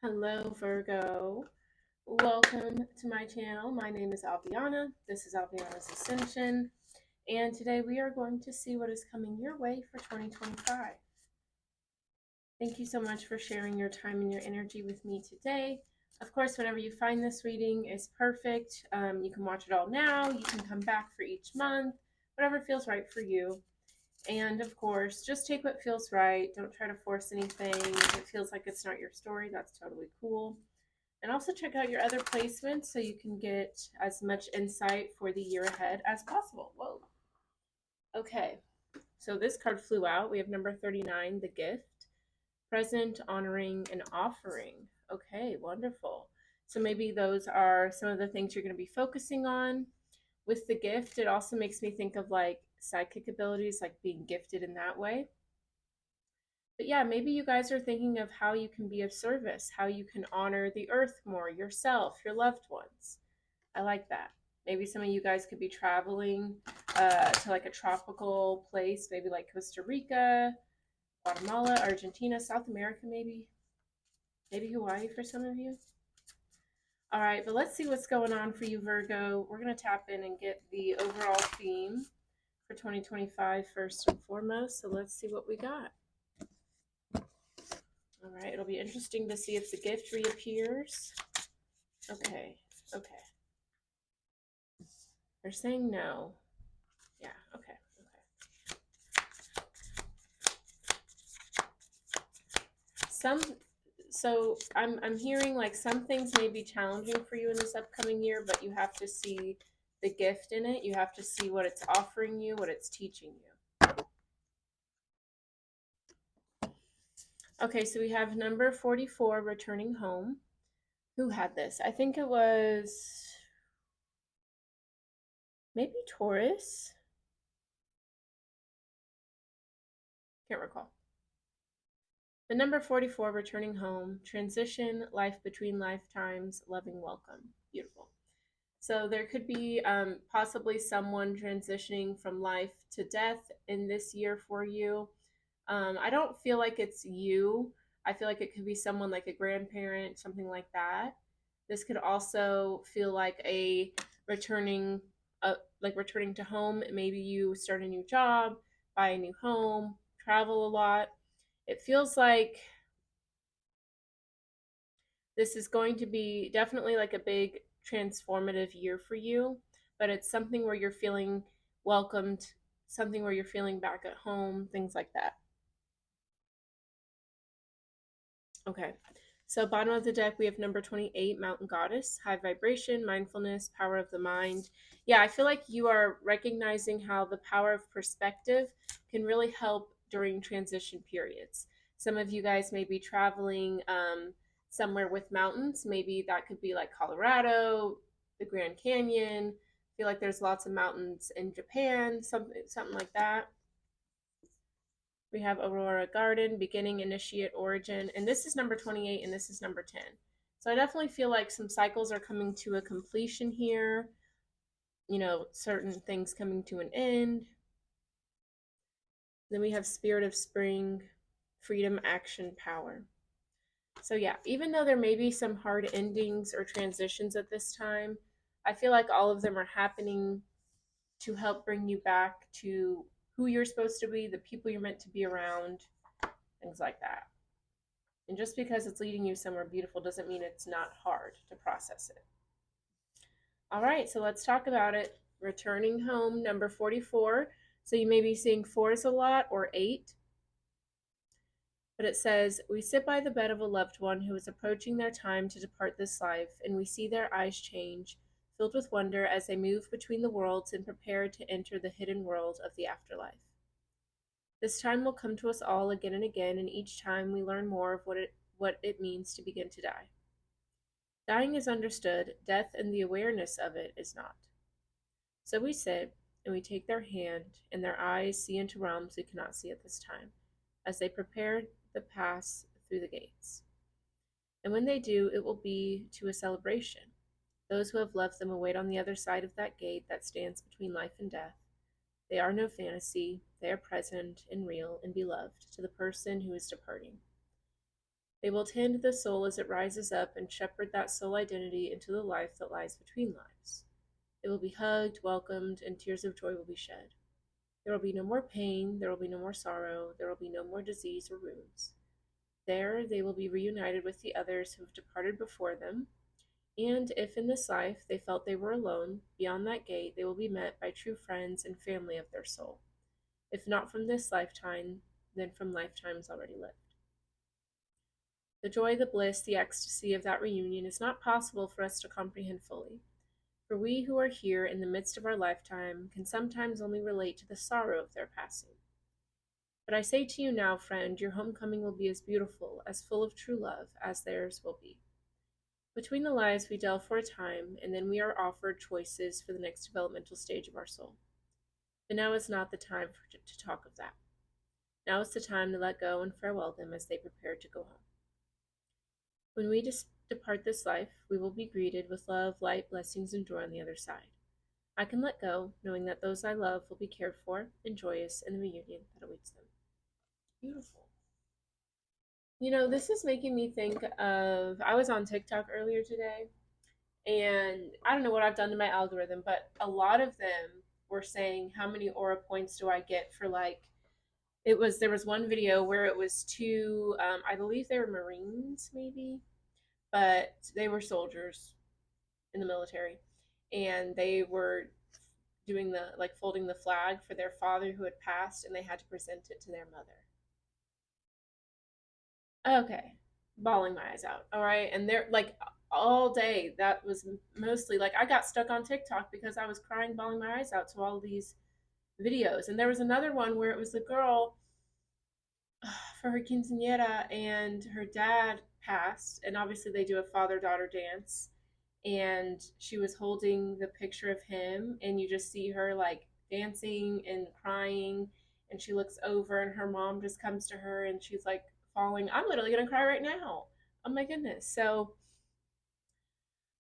Hello, Virgo. Welcome to my channel. My name is Alviana. This is Alviana's Ascension. And today we are going to see what is coming your way for 2025. Thank you so much for sharing your time and your energy with me today. Of course, whenever you find this reading is perfect. You can watch it all now. You can come back for each month, whatever feels right for you. And of course, just take what feels right. Don't try to force anything. If it feels like it's not your story, that's totally cool. And also check out your other placements so you can get as much insight for the year ahead as possible. Whoa. Okay, so this card flew out. We have number 39, the gift. Present, honoring, and offering. Okay, wonderful. So maybe those are some of the things you're going to be focusing on. With the gift, it also makes me think of like psychic abilities, like being gifted in that way. But yeah, maybe you guys are thinking of how you can be of service, how you can honor the earth more, yourself, your loved ones. I like that. Maybe some of you guys could be traveling to like a tropical place, maybe like Costa Rica, Guatemala, Argentina, South America, maybe. Maybe Hawaii for some of you. All right, but let's see what's going on for you, Virgo. We're going to tap in and get the overall theme for 2025 first and foremost. So let's see what we got. All right, it'll be interesting to see if the gift reappears. Okay. They're saying no. Yeah, okay. So I'm hearing like some things may be challenging for you in this upcoming year, but you have to see the gift in it. You have to see what it's offering you, what it's teaching you. Okay, so we have number 44, returning home. Who had this? I think it was maybe Taurus. Can't recall. The number 44, returning home, transition, life between lifetimes, loving welcome. Beautiful. So there could be possibly someone transitioning from life to death in this year for you. I don't feel like it's you. I feel like it could be someone like a grandparent, something like that. This could also feel like a returning, returning to home. Maybe you start a new job, buy a new home, travel a lot. It feels like this is going to be definitely like a big transformative year for you, but it's something where you're feeling welcomed, something where you're feeling back at home, things like that. Okay. So bottom of the deck, we have number 28, Mountain Goddess, high vibration, mindfulness, power of the mind. Yeah, I feel like you are recognizing how the power of perspective can really help during transition periods. Some of you guys may be traveling somewhere with mountains. Maybe that could be like Colorado, the Grand Canyon. I feel like there's lots of mountains in Japan, something like that. We have Aurora Garden, beginning, initiate, origin, and this is number 28 and this is number 10. So I definitely feel like some cycles are coming to a completion here. You know, certain things coming to an end. Then we have Spirit of Spring, freedom, action, power. So yeah, even though there may be some hard endings or transitions at this time, I feel like all of them are happening to help bring you back to who you're supposed to be, the people you're meant to be around, things like that. And just because it's leading you somewhere beautiful doesn't mean it's not hard to process it. All right, so let's talk about it. Returning home, number 44. So you may be seeing 4s a lot or 8. But it says, we sit by the bed of a loved one who is approaching their time to depart this life, and we see their eyes change, filled with wonder as they move between the worlds and prepare to enter the hidden world of the afterlife. This time will come to us all again and again, and each time we learn more of what it means to begin to die. Dying is understood, death and the awareness of it is not. So we sit, and we take their hand, and their eyes see into realms we cannot see at this time, as they prepare to pass through the gates. And when they do, it will be to a celebration. Those who have left them await on the other side of that gate that stands between life and death. They are no fantasy, they are present and real and beloved to the person who is departing. They will tend the soul as it rises up and shepherd that soul identity into the life that lies between lives. They will be hugged, welcomed, and tears of joy will be shed. There will be no more pain, there will be no more sorrow, there will be no more disease or wounds. There they will be reunited with the others who have departed before them, and if in this life they felt they were alone, beyond that gate they will be met by true friends and family of their soul. If not from this lifetime, then from lifetimes already lived. The joy, the bliss, the ecstasy of that reunion is not possible for us to comprehend fully, for we who are here in the midst of our lifetime can sometimes only relate to the sorrow of their passing. But I say to you now, friend, your homecoming will be as beautiful, as full of true love, as theirs will be. Between the lives we delve for a time, and then we are offered choices for the next developmental stage of our soul. But now is not the time to talk of that. Now is the time to let go and farewell them as they prepare to go home. When we depart this life, we will be greeted with love, light, blessings, and joy on the other side. I can let go, knowing that those I love will be cared for and joyous in the reunion that awaits them. Beautiful. You know, this is making me think of, I was on TikTok earlier today, and I don't know what I've done to my algorithm, but a lot of them were saying, how many aura points do I get for, like, there was one video where it was two, I believe they were Marines maybe, but they were soldiers in the military, and they were doing the, like, folding the flag for their father who had passed, and they had to present it to their mother. Okay, bawling my eyes out. All right, and they're like all day. That was mostly like I got stuck on TikTok because I was crying, bawling my eyes out to all these videos. And there was another one where it was the girl for her quinceañera, and her dad passed, and obviously they do a father-daughter dance, and she was holding the picture of him, and you just see her like dancing and crying, and she looks over, and her mom just comes to her, and she's like falling. I'm literally gonna cry right now. Oh my goodness. So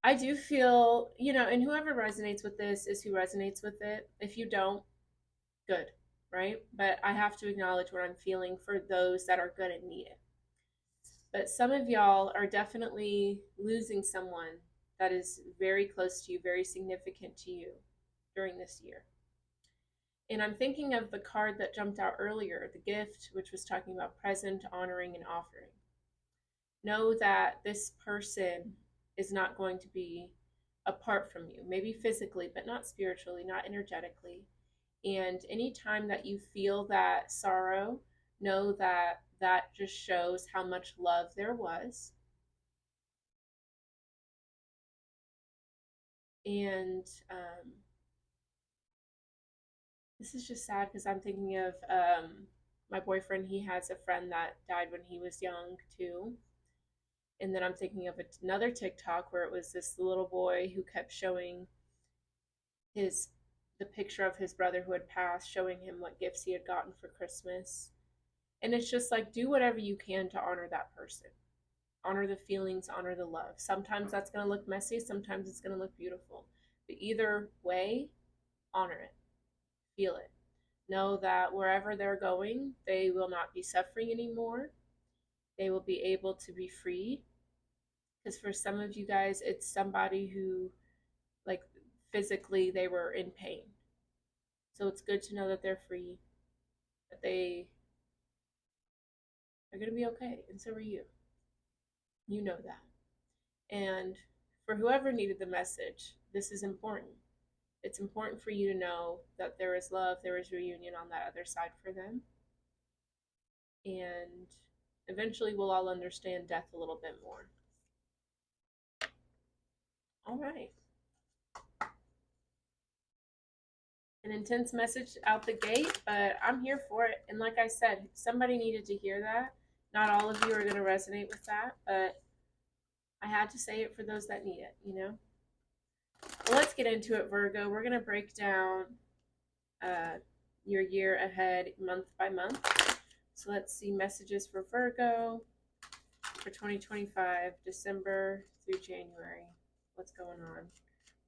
I do feel, and whoever resonates with this is who resonates with it. If you don't, good, right? But I have to acknowledge what I'm feeling for those that are going to need it. But some of y'all are definitely losing someone that is very close to you, very significant to you during this year. And I'm thinking of the card that jumped out earlier, the gift, which was talking about present, honoring, and offering. Know that this person is not going to be apart from you, maybe physically, but not spiritually, not energetically. And anytime that you feel that sorrow, know that that just shows how much love there was. And this is just sad because I'm thinking of my boyfriend. He has a friend that died when he was young too. And then I'm thinking of another TikTok where it was this little boy who kept showing the picture of his brother who had passed, showing him what gifts he had gotten for Christmas. And it's just like, do whatever you can to honor that person. Honor the feelings, honor the love. Sometimes that's going to look messy, sometimes it's going to look beautiful. But either way, honor it. Feel it. Know that wherever they're going, they will not be suffering anymore. They will be able to be free. Because for some of you guys, it's somebody who, like, physically they were in pain. So it's good to know that they're free, that they are going to be okay, and so are you. You know that. And for whoever needed the message, this is important. It's important for you to know that there is love, there is reunion on that other side for them. And eventually we'll all understand death a little bit more. All right. An intense message out the gate, but I'm here for it. And like I said, somebody needed to hear that. Not all of you are going to resonate with that, but I had to say it for those that need it, Well, let's get into it, Virgo. We're going to break down your year ahead month by month. So let's see messages for Virgo for 2025, December through January. What's going on?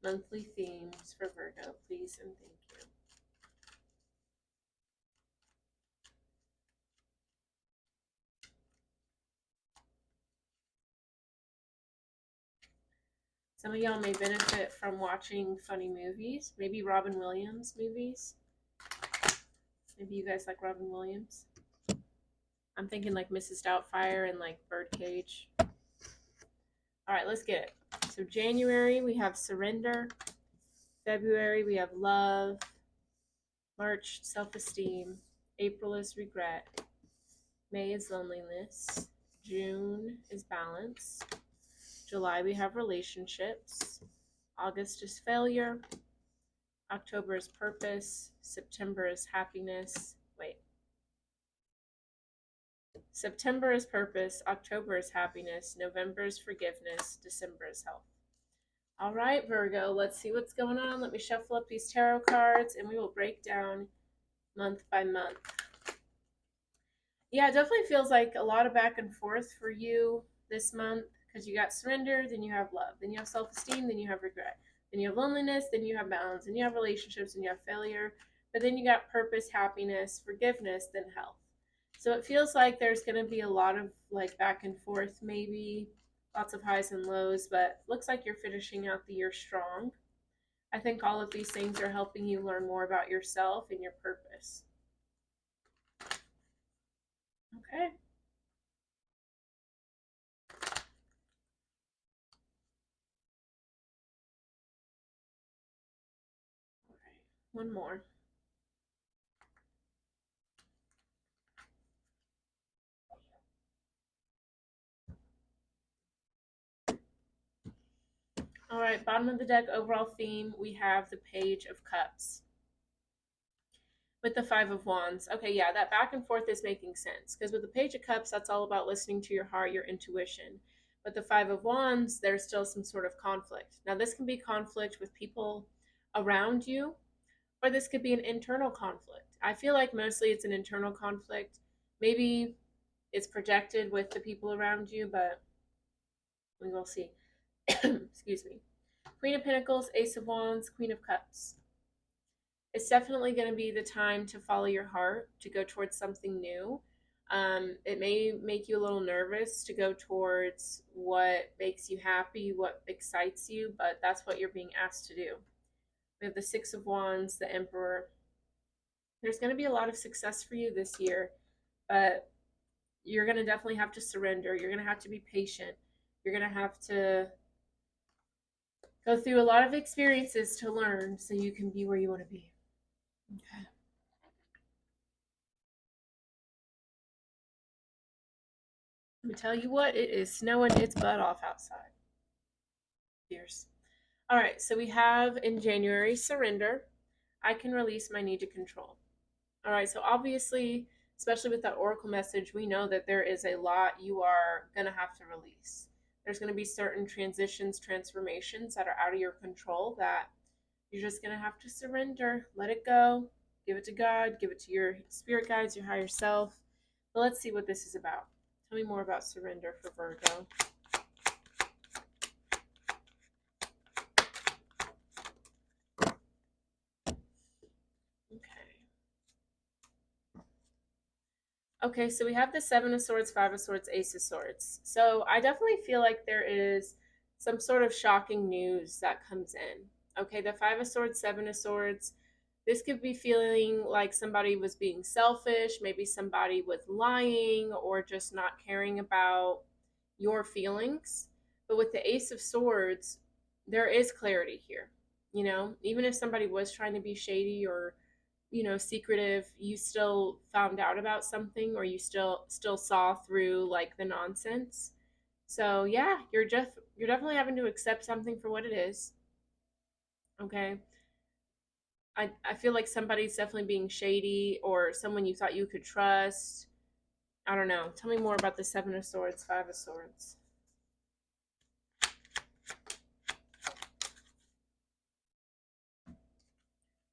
Monthly themes for Virgo, please and thank you. Some of y'all may benefit from watching funny movies, maybe Robin Williams movies. Maybe you guys like Robin Williams. I'm thinking like Mrs. Doubtfire and like Birdcage. All right, let's get it. So January, we have surrender. February, we have love. March, self-esteem. April is regret. May is loneliness. June is balance. July, we have relationships. August is failure. October is purpose. September is happiness. September is purpose. October is happiness. November is forgiveness. December is health. All right, Virgo, let's see what's going on. Let me shuffle up these tarot cards and we will break down month by month. Yeah, it definitely feels like a lot of back and forth for you this month because you got surrender, then you have love, then you have self-esteem, then you have regret, then you have loneliness, then you have balance, then you have relationships, then you have failure, but then you got purpose, happiness, forgiveness, then health. So it feels like there's going to be a lot of like back and forth, maybe lots of highs and lows, but looks like you're finishing out the year strong. I think all of these things are helping you learn more about yourself and your purpose. Okay. All right. One more. All right, bottom of the deck, overall theme, we have the Page of Cups with the Five of Wands. Okay, yeah, that back and forth is making sense because with the Page of Cups, that's all about listening to your heart, your intuition. But the Five of Wands, there's still some sort of conflict. Now, this can be conflict with people around you, or this could be an internal conflict. I feel like mostly it's an internal conflict. Maybe it's projected with the people around you, but we will see. Excuse me. Queen of Pentacles, Ace of Wands, Queen of Cups. It's definitely going to be the time to follow your heart, to go towards something new. It may make you a little nervous to go towards what makes you happy, what excites you, but that's what you're being asked to do. We have the Six of Wands, the Emperor. There's going to be a lot of success for you this year, but you're going to definitely have to surrender. You're going to have to be patient. You're going to have to go through a lot of experiences to learn so you can be where you want to be. Okay. Let me tell you what, it is snowing its butt off outside. Fierce. All right, so we have in January, surrender. I can release my need to control. All right, so obviously, especially with that oracle message, we know that there is a lot you are going to have to release. There's going to be certain transitions, transformations that are out of your control that you're just going to have to surrender, let it go, give it to God, give it to your spirit guides, your higher self. But let's see what this is about. Tell me more about surrender for Virgo. Okay, so we have the Seven of Swords, Five of Swords, Ace of Swords. So I definitely feel like there is some sort of shocking news that comes in. Okay, the Five of Swords, Seven of Swords. This could be feeling like somebody was being selfish, maybe somebody was lying or just not caring about your feelings. But with the Ace of Swords, there is clarity here. You know, even if somebody was trying to be shady or secretive, you still found out about something or you still saw through like the nonsense. So yeah, you're definitely having to accept something for what it is. Okay. I feel like somebody's definitely being shady or someone you thought you could trust. I don't know. Tell me more about the Seven of Swords, Five of Swords.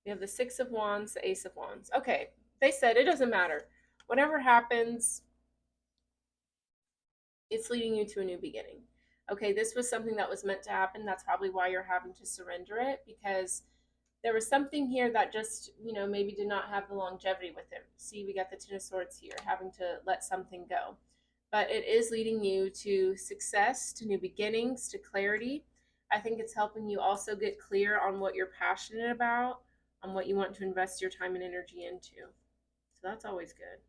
We have the Six of Wands, the Ace of Wands. Okay, they said it doesn't matter. Whatever happens, it's leading you to a new beginning. Okay, this was something that was meant to happen. That's probably why you're having to surrender it, because there was something here that just, maybe did not have the longevity with it. See, we got the Ten of Swords here, having to let something go. But it is leading you to success, to new beginnings, to clarity. I think it's helping you also get clear on what you're passionate about, on what you want to invest your time and energy into. So that's always good.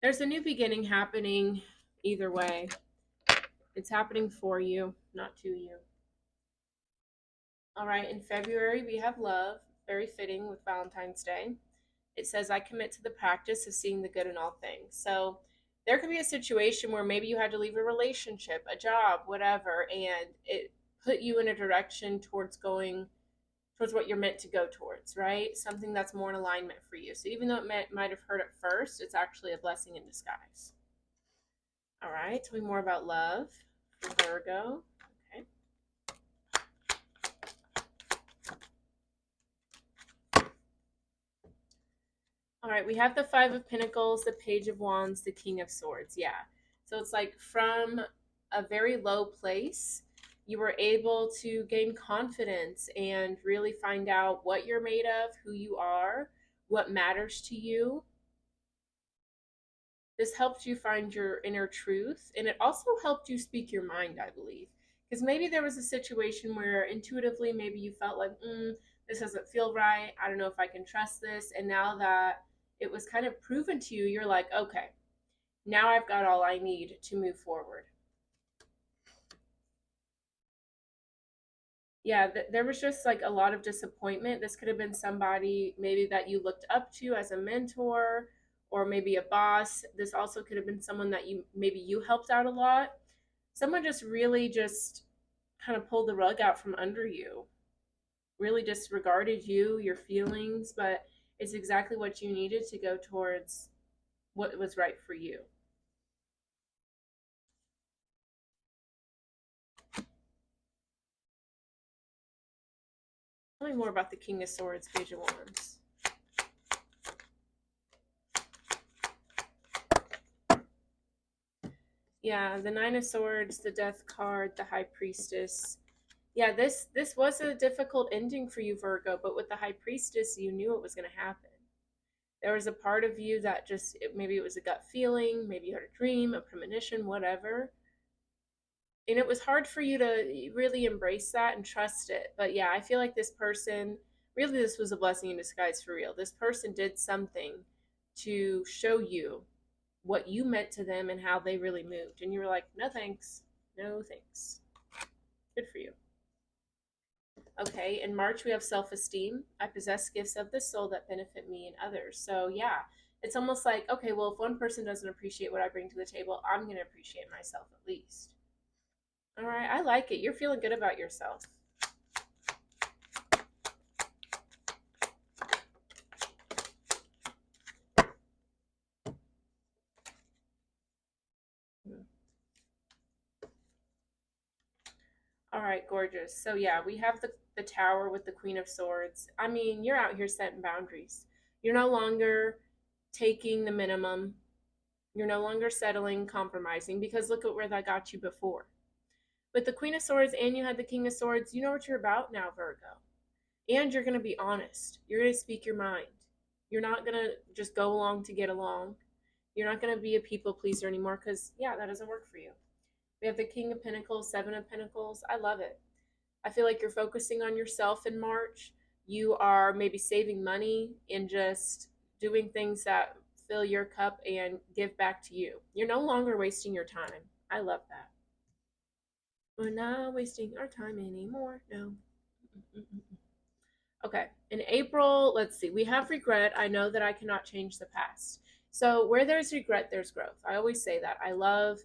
There's a new beginning happening either way. It's happening for you, not to you. All right, in February, we have love, very fitting with Valentine's Day. It says, I commit to the practice of seeing the good in all things. So there could be a situation where maybe you had to leave a relationship, a job, whatever, and it put you in a direction towards going towards what you're meant to go towards, right? Something that's more in alignment for you. So even though it might have hurt at first, it's actually a blessing in disguise. All right, tell me more about love for Virgo. Okay. All right, we have the Five of Pentacles, the Page of Wands, the King of Swords. Yeah. So it's like from a very low place, you were able to gain confidence and really find out what you're made of, who you are, what matters to you. This helped you find your inner truth, and it also helped you speak your mind, I believe. Because maybe there was a situation where intuitively maybe you felt like, this doesn't feel right. I don't know if I can trust this. And now that it was kind of proven to you, you're like, okay, now I've got all I need to move forward. Yeah, there was just like a lot of disappointment. This could have been somebody maybe that you looked up to as a mentor or maybe a boss. This also could have been someone that you helped out a lot. Someone just really just kind of pulled the rug out from under you. Really disregarded you, your feelings, but it's exactly what you needed to go towards what was right for you. Tell me more about the King of Swords, Page of Wands. Yeah, the Nine of Swords, the Death card, the High Priestess. Yeah, this was a difficult ending for you, Virgo, but with the High Priestess, you knew it was going to happen. There was a part of you that just, maybe it was a gut feeling, maybe you had a dream, a premonition, whatever. And it was hard for you to really embrace that and trust it. But yeah, I feel like this person, really, this was a blessing in disguise for real. This person did something to show you what you meant to them and how they really moved. And you were like, no thanks. No thanks. Good for you. Okay, in March we have self-esteem. I possess gifts of the soul that benefit me and others. So yeah, it's almost like, okay, well, if one person doesn't appreciate what I bring to the table, I'm going to appreciate myself at least. All right, I like it. You're feeling good about yourself. All right, gorgeous. So yeah, we have the Tower with the Queen of Swords. I mean, you're out here setting boundaries. You're no longer taking the minimum. You're no longer settling, compromising, because look at where that got you before. With the Queen of Swords and you had the King of Swords, you know what you're about now, Virgo. And you're going to be honest. You're going to speak your mind. You're not going to just go along to get along. You're not going to be a people pleaser anymore because, yeah, that doesn't work for you. We have the King of Pentacles, Seven of Pentacles. I love it. I feel like you're focusing on yourself in March. You are maybe saving money and just doing things that fill your cup and give back to you. You're no longer wasting your time. I love that. We're not wasting our time anymore. No. Okay. In April, let's see. We have regret. I know that I cannot change the past. So where there's regret, there's growth. I always say that. I love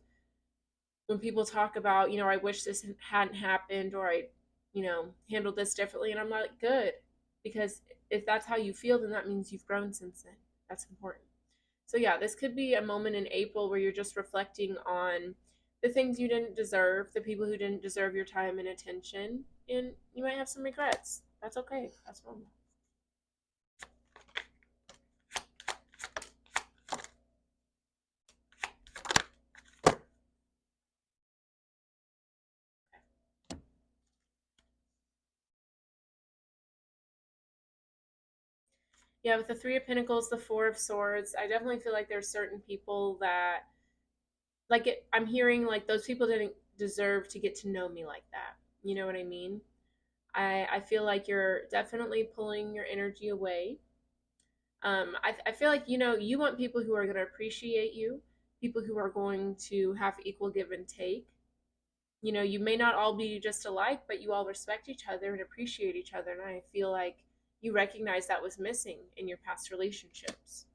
when people talk about, I wish this hadn't happened or I, handled this differently. And I'm like, good. Because if that's how you feel, then that means you've grown since then. That's important. So yeah, this could be a moment in April where you're just reflecting on the things you didn't deserve, the people who didn't deserve your time and attention, and you might have some regrets. That's okay. That's normal. Yeah, with the Three of Pentacles, the Four of Swords, I definitely feel like there's certain people that, like, I'm hearing like those people deserve to get to know me like that. You know what I mean? I feel like you're definitely pulling your energy away. I feel like, you want people who are going to appreciate you, people who are going to have equal give and take. You may not all be just alike, but you all respect each other and appreciate each other. And I feel like you recognize that was missing in your past relationships.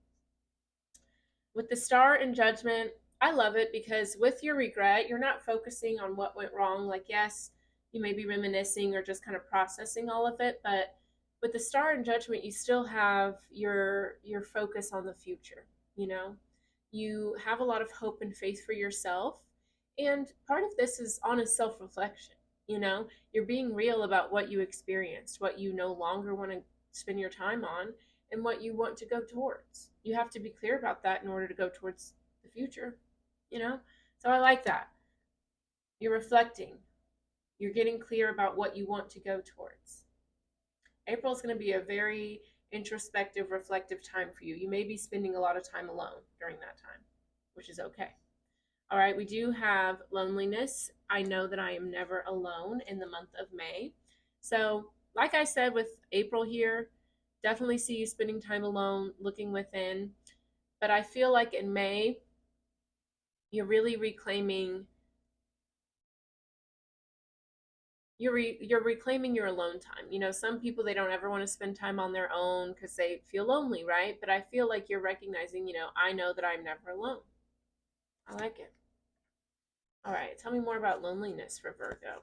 With the star and judgment, I love it because with your regret, you're not focusing on what went wrong. Like, yes, you may be reminiscing or just kind of processing all of it, but with the star and judgment, you still have your focus on the future, you know? You have a lot of hope and faith for yourself. And part of this is honest self-reflection, you know? You're being real about what you experienced, what you no longer want to spend your time on, and what you want to go towards. You have to be clear about that in order to go towards the future, you know? So I like that. You're reflecting, you're getting clear about what you want to go towards. April is going to be a very introspective, reflective time for you. You may be spending a lot of time alone during that time, which is okay. All right, we do have loneliness. I know that I am never alone in the month of May. So, like I said with April here, definitely see you spending time alone, looking within. But I feel like in May, you're really reclaiming you're reclaiming your alone time. Some people, they don't ever want to spend time on their own because they feel lonely, right? But I feel like you're recognizing, I know that I'm never alone. I like it. All right, tell me more about loneliness for Virgo.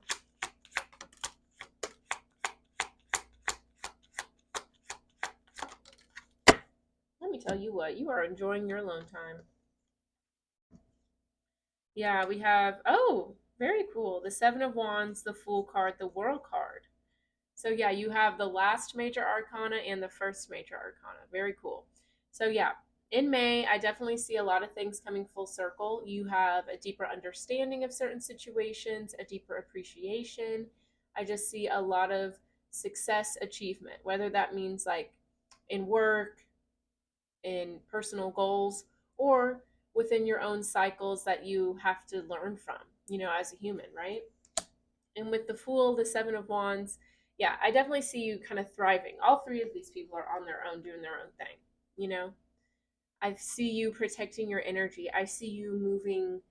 Let me tell you what, you are enjoying your alone time. Yeah, we have, oh, very cool. The Seven of Wands, the Fool card, the World card. So yeah, you have the last major arcana and the first major arcana. Very cool. So yeah, in May, I definitely see a lot of things coming full circle. You have a deeper understanding of certain situations, a deeper appreciation. I just see a lot of success achievement, whether that means like in work, in personal goals, or within your own cycles that you have to learn from, as a human, right? And with the Fool, the Seven of Wands, yeah, I definitely see you kind of thriving. All three of these people are on their own, doing their own thing, you know? I see you protecting your energy. I see you moving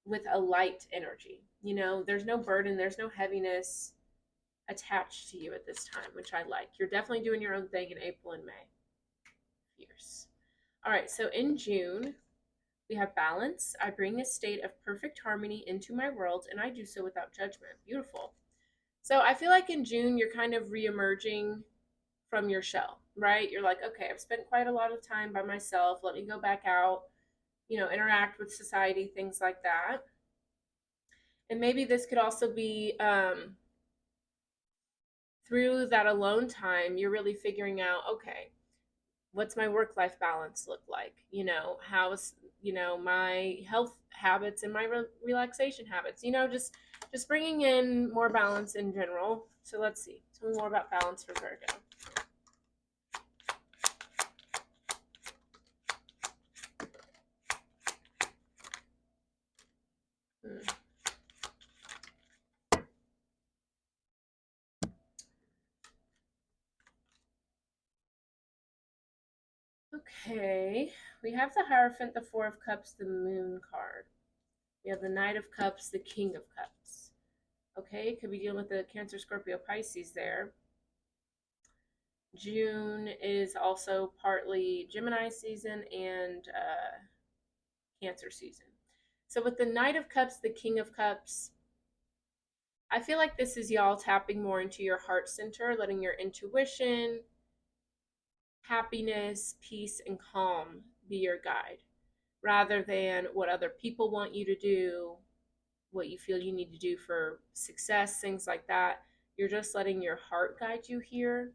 with a light energy. There's no burden, there's no heaviness attached to you at this time, which I like. You're definitely doing your own thing in April and May. Fierce. All right, so in June, we have balance. I bring a state of perfect harmony into my world, and I do so without judgment. Beautiful. So I feel like in June, you're kind of reemerging from your shell, right? You're like, okay, I've spent quite a lot of time by myself. Let me go back out, interact with society, things like that. And maybe this could also be through that alone time, you're really figuring out, okay, what's my work-life balance look like? How's, my health habits and my relaxation habits, just bringing in more balance in general. So let's see. Tell me more about balance for Virgo. Okay, we have the Hierophant, the Four of Cups, the Moon card. We have the Knight of Cups, the King of Cups. Okay, could be dealing with the Cancer, Scorpio, Pisces there. June is also partly Gemini season and Cancer season. So with the Knight of Cups, the King of Cups, I feel like this is y'all tapping more into your heart center, letting your intuition, happiness, peace, and calm be your guide, rather than what other people want you to do, what you feel you need to do for success, things like that. You're just letting your heart guide you here,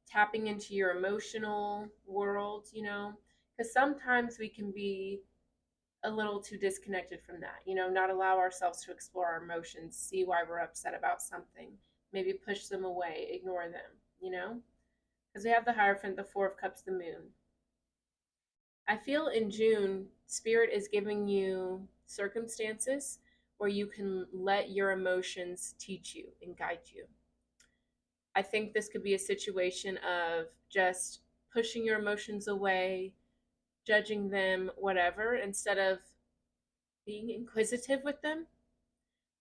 tapping into your emotional world, because sometimes we can be a little too disconnected from that, not allow ourselves to explore our emotions, see why we're upset about something, maybe push them away, ignore them, because we have the Hierophant, the Four of Cups, the Moon. I feel in June, Spirit is giving you circumstances where you can let your emotions teach you and guide you. I think this could be a situation of just pushing your emotions away, judging them, whatever, instead of being inquisitive with them,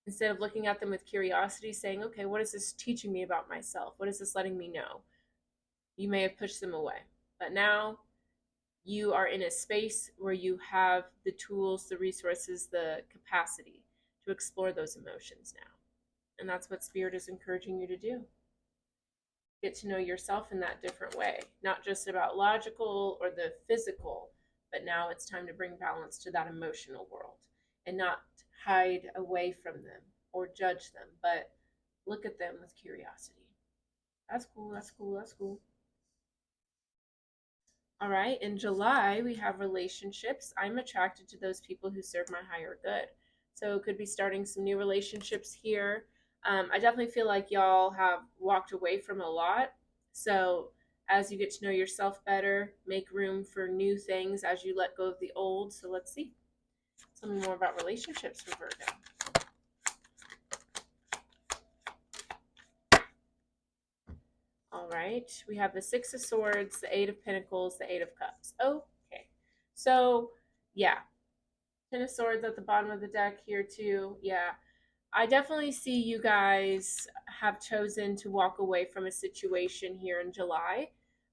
instead of looking at them with curiosity, saying, okay, what is this teaching me about myself? What is this letting me know? You may have pushed them away, but now you are in a space where you have the tools, the resources, the capacity to explore those emotions now. And that's what Spirit is encouraging you to do. Get to know yourself in that different way, not just about logical or the physical, but now it's time to bring balance to that emotional world and not hide away from them or judge them, but look at them with curiosity. That's cool, that's cool, that's cool. All right, in July, we have relationships. I'm attracted to those people who serve my higher good. So it could be starting some new relationships here. I definitely feel like y'all have walked away from a lot. So as you get to know yourself better, make room for new things as you let go of the old. So let's see. Tell me more about relationships for Virgo. All right, we have the Six of Swords, the Eight of Pentacles, the Eight of Cups. Okay, so yeah, Ten of Swords at the bottom of the deck here too. Yeah, I definitely see you guys have chosen to walk away from a situation here in July.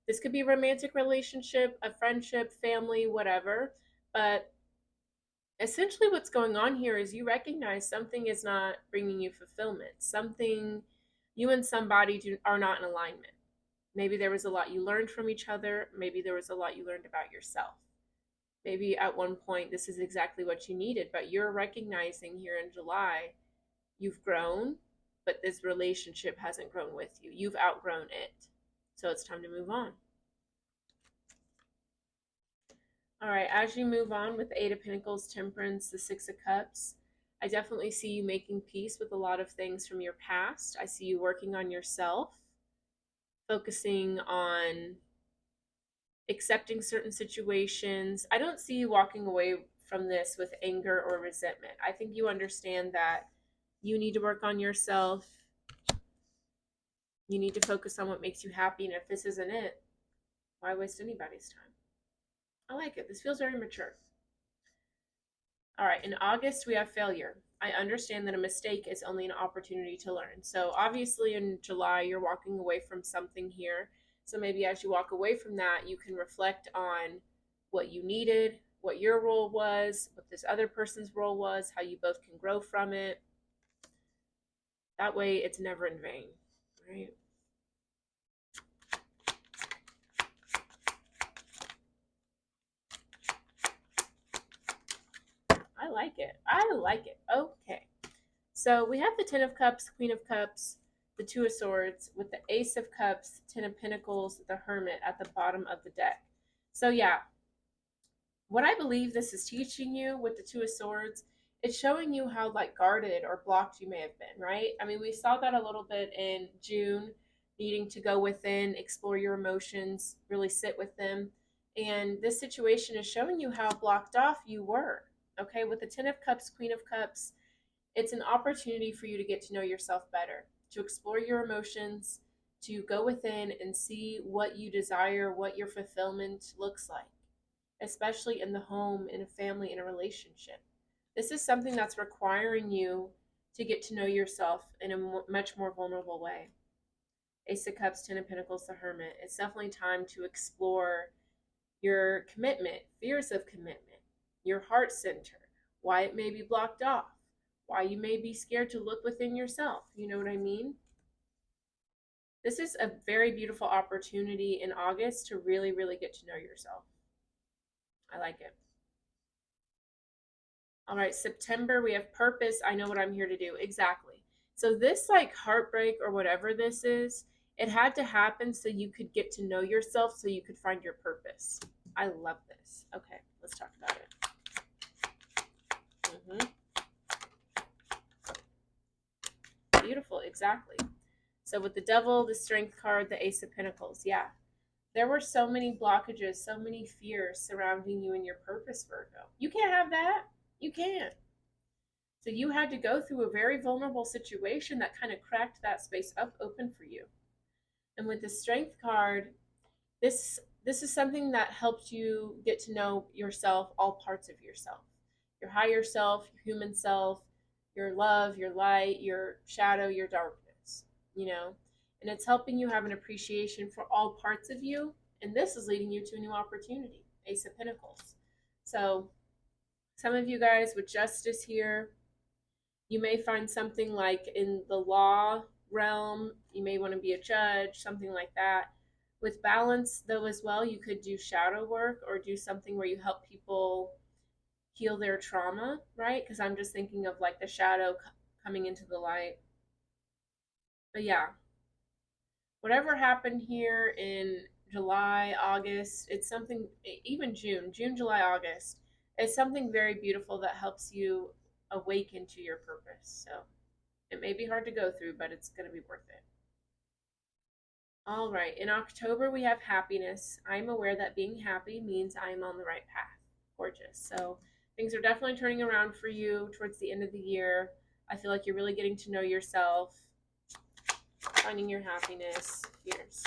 This could be a romantic relationship, a friendship, family, whatever. But essentially what's going on here is you recognize something is not bringing you fulfillment. Something, you and somebody are not in alignment. Maybe there was a lot you learned from each other. Maybe there was a lot you learned about yourself. Maybe at one point this is exactly what you needed, but you're recognizing here in July you've grown, but this relationship hasn't grown with you. You've outgrown it. So it's time to move on. All right, as you move on with the Eight of Pentacles, Temperance, the Six of Cups, I definitely see you making peace with a lot of things from your past. I see you working on yourself, focusing on accepting certain situations. I don't see you walking away from this with anger or resentment. I think you understand that you need to work on yourself. You need to focus on what makes you happy. And if this isn't it, why waste anybody's time? I like it. This feels very mature. All right, in August, we have failure. I understand that a mistake is only an opportunity to learn. So obviously in July, you're walking away from something here. So maybe as you walk away from that, you can reflect on what you needed, what your role was, what this other person's role was, how you both can grow from it. That way it's never in vain, right? I like it. I like it. Okay. So we have the Ten of Cups, Queen of Cups, the Two of Swords, with the Ace of Cups, Ten of Pentacles, the Hermit at the bottom of the deck. So yeah, what I believe this is teaching you with the Two of Swords, it's showing you how like guarded or blocked you may have been, right? I mean, we saw that a little bit in June, needing to go within, explore your emotions, really sit with them. And this situation is showing you how blocked off you were. Okay, with the Ten of Cups, Queen of Cups, it's an opportunity for you to get to know yourself better, to explore your emotions, to go within and see what you desire, what your fulfillment looks like, especially in the home, in a family, in a relationship. This is something that's requiring you to get to know yourself in a much more vulnerable way. Ace of Cups, Ten of Pentacles, the Hermit. It's definitely time to explore your commitment, fears of commitment, your heart center, why it may be blocked off, why you may be scared to look within yourself. You know what I mean? This is a very beautiful opportunity in August to really, really get to know yourself. I like it. All right, September, we have purpose. I know what I'm here to do. Exactly. So this like heartbreak or whatever this is, it had to happen so you could get to know yourself, so you could find your purpose. I love this. Okay, let's talk about it. Beautiful, exactly. So with the Devil, the Strength card, the Ace of Pentacles, yeah. There were so many blockages, so many fears surrounding you and your purpose, Virgo. You can't have that. You can't. So you had to go through a very vulnerable situation that kind of cracked that space up open for you. And with the Strength card, this is something that helps you get to know yourself, all parts of yourself. Your higher self, your human self, your love, your light, your shadow, your darkness, you know? And it's helping you have an appreciation for all parts of you, and this is leading you to a new opportunity, Ace of Pentacles. So, some of you guys with justice here, you may find something like in the law realm, you may want to be a judge, something like that. With balance, though, as well, you could do shadow work or do something where you help people heal their trauma, right? Because I'm just thinking of like the shadow coming into the light. But yeah, whatever happened here in July, August, it's something, even June, July, August, it's something very beautiful that helps you awaken to your purpose. So it may be hard to go through, but it's going to be worth it. All right, in October we have happiness. I'm aware that being happy means I'm on the right path. Gorgeous. So things are definitely turning around for you towards the end of the year. I feel like you're really getting to know yourself, finding your happiness. Years.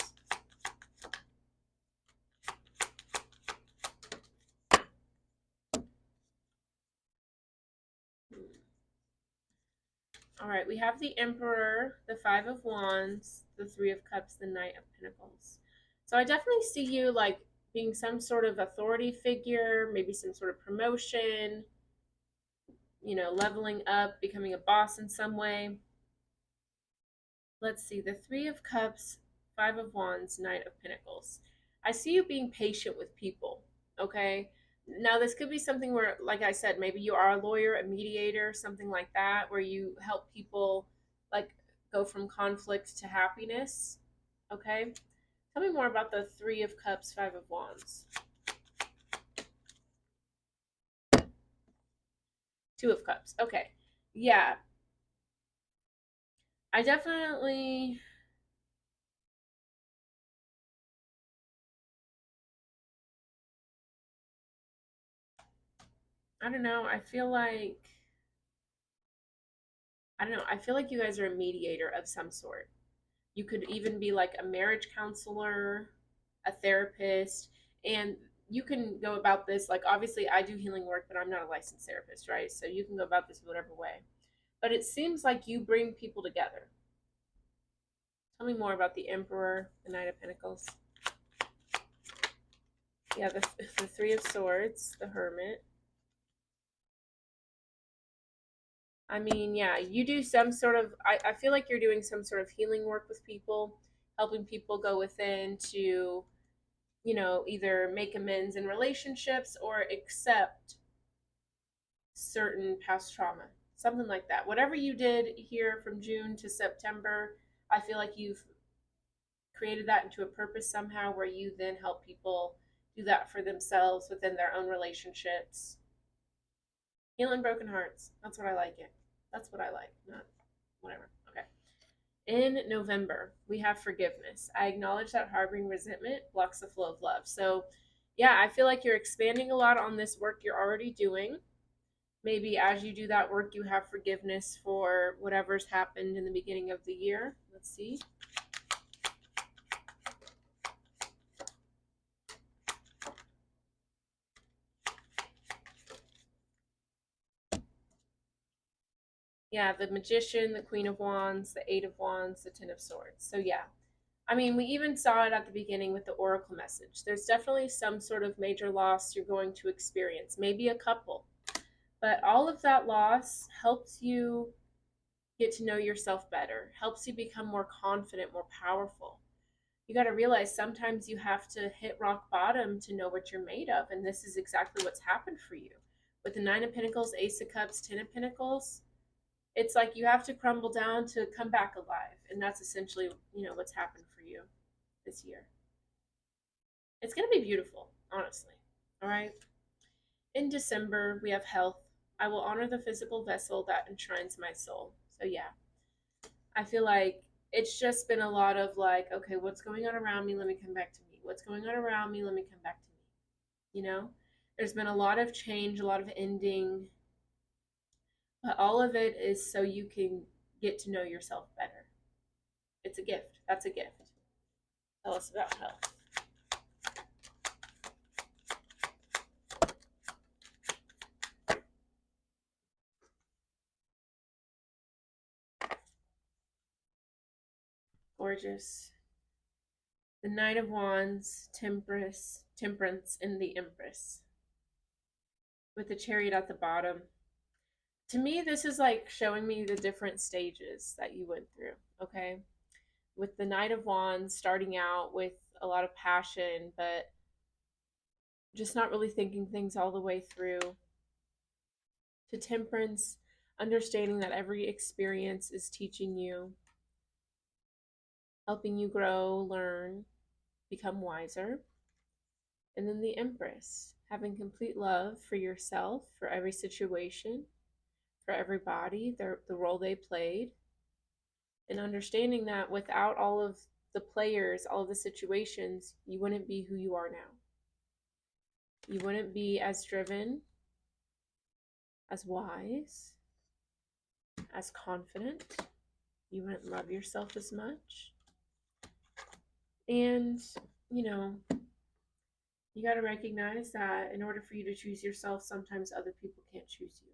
All right, we have the Emperor, the Five of Wands, the Three of Cups, the Knight of Pentacles. So I definitely see you like being some sort of authority figure, maybe some sort of promotion, you know, leveling up, becoming a boss in some way. Let's see, the Three of Cups, Five of Wands, Knight of Pentacles. I see you being patient with people, okay? Now, this could be something where, like I said, maybe you are a lawyer, a mediator, something like that, where you help people, like, go from conflict to happiness, okay? Tell me more about the Three of Cups, Five of Wands. Two of Cups, okay. Yeah, I definitely... I don't know. I feel like you guys are a mediator of some sort. You could even be like a marriage counselor, a therapist, and you can go about this like obviously I do healing work, but I'm not a licensed therapist, right? So you can go about this whatever way. But it seems like you bring people together. Tell me more about the Emperor, the Knight of Pentacles. Yeah, the Three of Swords, the Hermit. I mean, yeah, you do some sort of, I feel like you're doing some sort of healing work with people, helping people go within to, you know, either make amends in relationships or accept certain past trauma, something like that. Whatever you did here from June to September, I feel like you've created that into a purpose somehow where you then help people do that for themselves within their own relationships. Healing broken hearts. That's what I like it. That's what I like, not whatever. Okay. In November, we have forgiveness. I acknowledge that harboring resentment blocks the flow of love. So, yeah, I feel like you're expanding a lot on this work you're already doing. Maybe as you do that work, you have forgiveness for whatever's happened in the beginning of the year. Let's see. Yeah, the Magician, the Queen of Wands, the Eight of Wands, the Ten of Swords. So, yeah. I mean, we even saw it at the beginning with the Oracle message. There's definitely some sort of major loss you're going to experience, maybe a couple. But all of that loss helps you get to know yourself better, helps you become more confident, more powerful. You got to realize sometimes you have to hit rock bottom to know what you're made of. And this is exactly what's happened for you. With the Nine of Pentacles, Ace of Cups, Ten of Pentacles, it's like you have to crumble down to come back alive. And that's essentially, you know, what's happened for you this year. It's going to be beautiful, honestly. All right. In December, we have health. I will honor the physical vessel that enshrines my soul. So, yeah, I feel like it's just been a lot of like, okay, what's going on around me? Let me come back to me. What's going on around me? Let me come back to me. You know, there's been a lot of change, a lot of ending, But all of it is so you can get to know yourself better. It's a gift. That's a gift. Tell us about health. Gorgeous. The Knight of Wands, Temperance, and the Empress. With the Chariot at the bottom. To me, this is like showing me the different stages that you went through, okay? With the Knight of Wands starting out with a lot of passion, but just not really thinking things all the way through. To Temperance, understanding that every experience is teaching you, helping you grow, learn, become wiser. And then the Empress, having complete love for yourself, for every situation, for everybody, the role they played, and understanding that without all of the players, all of the situations, you wouldn't be who you are now. You wouldn't be as driven, as wise, as confident. You wouldn't love yourself as much. And, you know, you got to recognize that in order for you to choose yourself, sometimes other people can't choose you.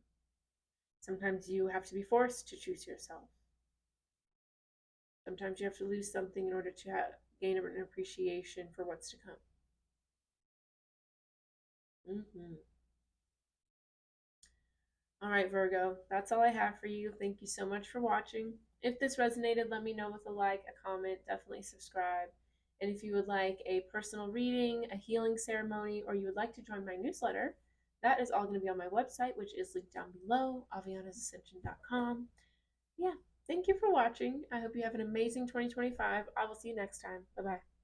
Sometimes you have to be forced to choose yourself. Sometimes you have to lose something in order to gain an appreciation for what's to come. All right, Virgo, that's all I have for you. Thank you so much for watching. If this resonated, let me know with a like, a comment, definitely subscribe. And if you would like a personal reading, a healing ceremony, or you would like to join my newsletter, that is all going to be on my website, which is linked down below, avianasascension.com. Yeah, thank you for watching. I hope you have an amazing 2025. I will see you next time. Bye-bye.